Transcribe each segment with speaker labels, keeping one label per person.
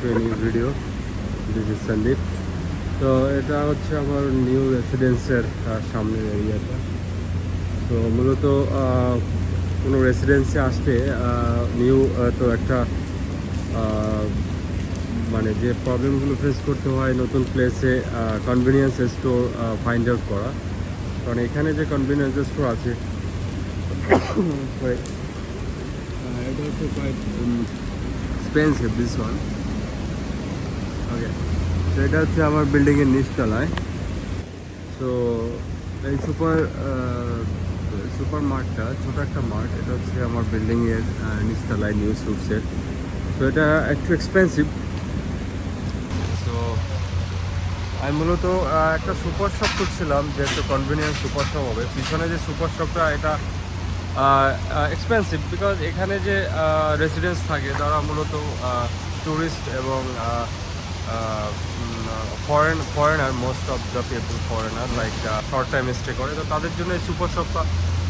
Speaker 1: to a new video. This is Sandeep. তো এটা হচ্ছে আমার নিউ রেসিডেন্সের সামনের এরিয়াটা। তো মূলত কোনো রেসিডেন্সে আসলে নিউ তো একটা মানে যে প্রবলেমগুলো ফেস করতে হয় নতুন প্লেসে কনভিনিয়েন্স স্টোর ফাইন্ড আউট করা। কারণ এখানে যে কনভিনিয়েন্স স্টোর আছে এটা হচ্ছে quite expensive, this one. Okay, তো এটা হচ্ছে আমার বিল্ডিংয়ের নিচতলায়। সো এই সুপার মার্টটা ছোটো একটা মার্ট, এটা হচ্ছে আমার বিল্ডিংয়ের নিচতলায় নিউ সুটসের। তো এটা একটু এক্সপেন্সিভ। সো আমি মূলত একটা সুপার শপ করছিলাম, যেহেতু কনভিনিয়েন্স সুপার শপ হবে। পিছনে যে সুপার শপটা এটা এক্সপেন্সিভ, বিকজ এখানে যে রেসিডেন্টস থাকে তারা মূলত ট্যুরিস্ট এবং foreigner, most of the people foreigner, like short time stay করে। তো তাদের জন্য এই সুপার শপটা,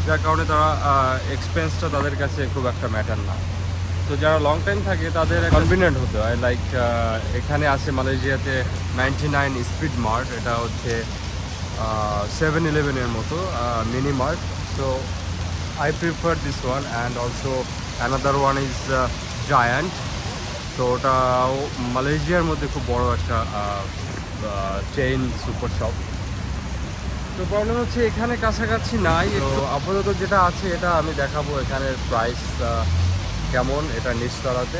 Speaker 1: যার কারণে তারা এক্সপেন্সটা তাদের কাছে খুব একটা ম্যাটার না। তো যারা লং টাইম থাকে তাদের কনভিনিয়েন্ট হতে হয়। লাইক এখানে আছে মালয়েশিয়াতে 99 স্পিড মার্ট, এটা হচ্ছে 7-Eleven মতো mini mart. So I prefer this one, and also another one is Giant. তো ওটা মালয়েশিয়ার মধ্যে খুব বড় একটা চেইন সুপার শপ। তো প্রবলেম হচ্ছে এখানে কাছাকাছি নাই। তো আপাতত যেটা আছে এটা আমি দেখাবো, এখানের প্রাইস কেমন। এটা নিচতলাতে,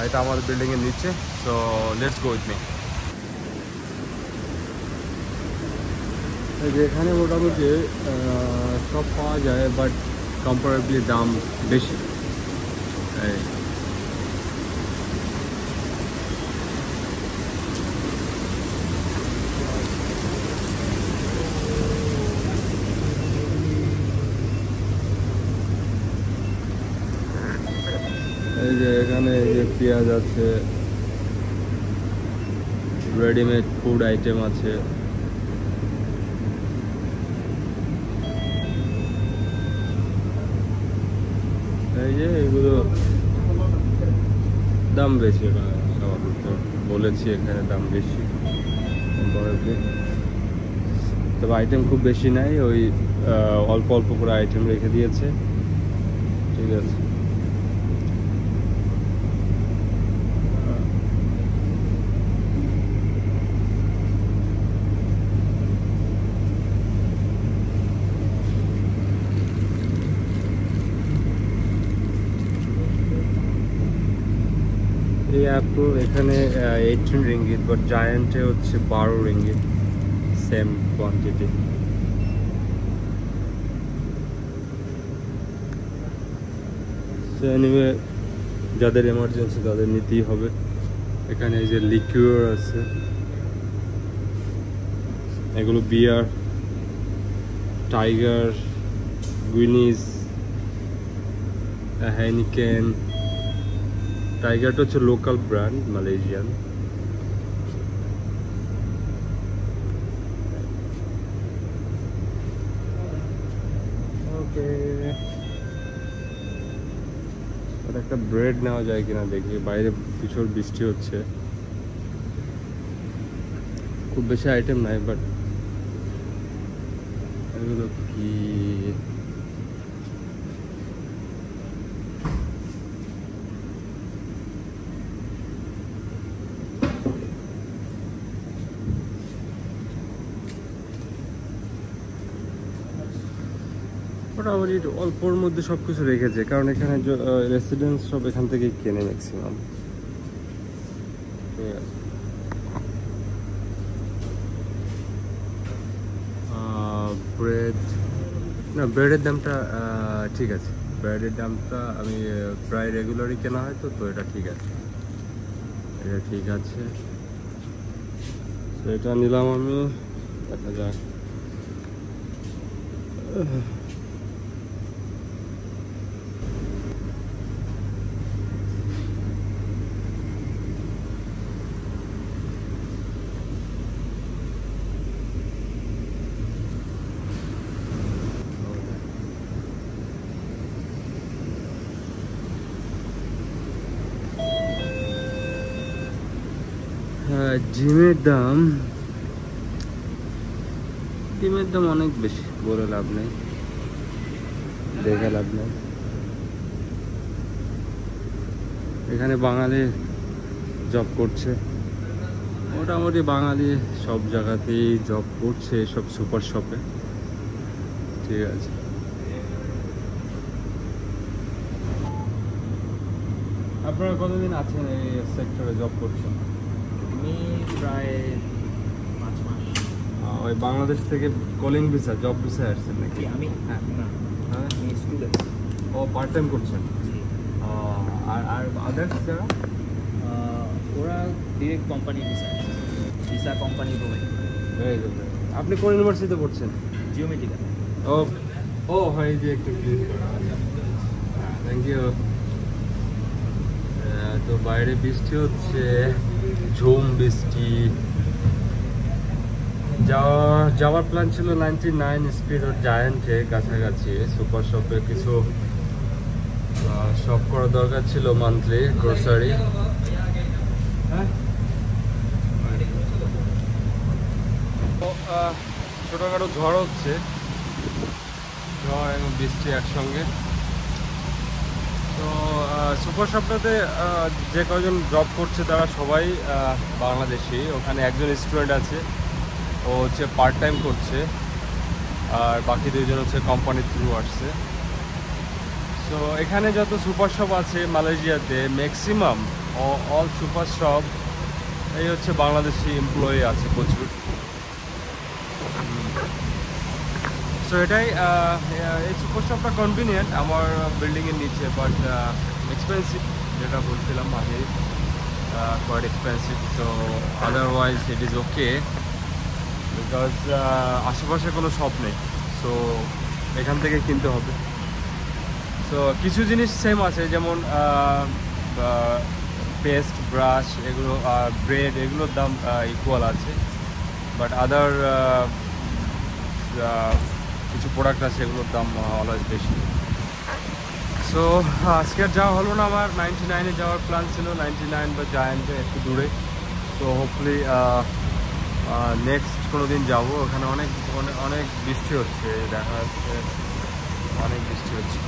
Speaker 1: এটা আমাদের বিল্ডিংয়ের নিচে। So let's go with me. এখানে মোটামুটি সব পাওয়া যায়, বাট কম্পারেবলি দাম বেশি। এই যে এখানে এই যে পেঁয়াজ আছে, রেডিমেড ফুড আইটেম আছে। এই যে এগুলো দাম বেশি, বলেছি এখানে দাম বেশি কম্পারেবলি। তবে আইটেম খুব বেশি নাই, ওই অল্প অল্প করে আইটেম রেখে দিয়েছে। ঠিক আছে, এই অ্যাপল এখানে 18 রিঙ্গিত, বাট জায়ান্টে হচ্ছে 12 ringgit, same quantity. So anyway, যাদের এমার্জেন্সি তাদের নিতেই হবে। এখানে এই যে লিকুইড আছে, এগুলো বিয়ার, টাইগার, গুইনিস, হাইনিকেন। টাইগারটা হচ্ছে লোকাল ব্র্যান্ড, মালয়েশিয়ান। ওকে, একটা ব্রেড নেওয়া যায় কিনা দেখি। বাইরে প্রচুর বৃষ্টি হচ্ছে, খুব বেশি আইটেম নাই, বাট এগুলো কি মোটামুটি অল্পর মধ্যে সব কিছু রেখেছে, কারণ এখানে রেসিডেন্স সব এখান থেকেই কেনে ম্যাক্সিমাম। ব্রেড না, ব্রেডের দামটা ঠিক আছে। ব্রেডের দামটা আমি প্রায় রেগুলারই কেনা হয়, তো এটা ঠিক আছে, এটা ঠিক আছে। তো এটা নিলাম আমি, দেখা যাক। ডিমের দাম অনেক বেশি, বলে লাভ নেই, দেখে লাভ নেই। এখানে বাঙালি জব করছে, মোটামুটি বাঙালি সব জায়গাতেই জব করছে, সব সুপার শপে। ঠিক আছে, আপনারা কতদিন আছেন এই সেক্টরে জব করছেন?
Speaker 2: আমি প্রায় 5 মাস।
Speaker 1: ওই বাংলাদেশ থেকে কলিং ভিসা, জব ভিসা আসছেন নাকি?
Speaker 2: আমি
Speaker 1: হ্যাঁ,
Speaker 2: আমি স্টুডেন্ট।
Speaker 1: ও পার্ট টাইম করছেন? আর আদার্স যারা
Speaker 2: ওরা direct company visa company provide করে।
Speaker 1: আপনি কোন ইউনিভার্সিটিতে পড়ছেন?
Speaker 2: জিওমেট্রিক্যাল।
Speaker 1: ও হয়, যে একটু থ্যাংক ইউ। তো বাইরে বৃষ্টি হচ্ছে, ঝুম বৃষ্টি। যাওয়ার প্ল্যান ছিল 99 স্পিড ও জায়ান্টের কাছাকাছি সুপার শপে কিছু শপ করা দরকার ছিল, মান্থলি গ্রোসারি। ছোটখাটো ঝড় হচ্ছে, ঝড় এবং বৃষ্টি একসঙ্গে। তো সুপার শপটাতে যে কজন জব করছে তারা সবাই বাংলাদেশি। ওখানে একজন স্টুডেন্ট আছে, ও হচ্ছে পার্ট টাইম করছে, আর বাকি দুইজন হচ্ছে কোম্পানির থ্রু আসছে। সো এখানে যত সুপার শপ আছে মালয়েশিয়াতে, ম্যাক্সিমাম অল সুপার শপ এই হচ্ছে বাংলাদেশি এমপ্লয়ি আছে প্রচুর। সো এটাই, এই সুপার শপটা কনভিনিয়েন্ট আমার বিল্ডিংয়ের নিচে, বাট এক্সপেন্সিভ, যেটা বলছিলাম আগে, quite expensive. So otherwise it is okay, because আশেপাশে কোনো শপ নেই, সো এখান থেকে কিনতে হবে। সো কিছু জিনিস সেম আছে, যেমন পেস্ট, ব্রাশ, এগুলো, ব্রেড, এগুলোর দাম ইকুয়াল আছে, বাট আদার কিছু প্রোডাক্ট আছে এগুলোর দাম অলওয়েজ বেশি। সো আজকে আর যাওয়া হলো না আমার। 99-এ যাওয়ার প্ল্যান ছিল, 99 বা জায়ান্টে একটু দূরে। তো হোপফুলি নেক্সট কোনো দিন যাবো। ওখানে অনেক অনেক বৃষ্টি হচ্ছে, দেখা যাচ্ছে অনেক বৃষ্টি হচ্ছে।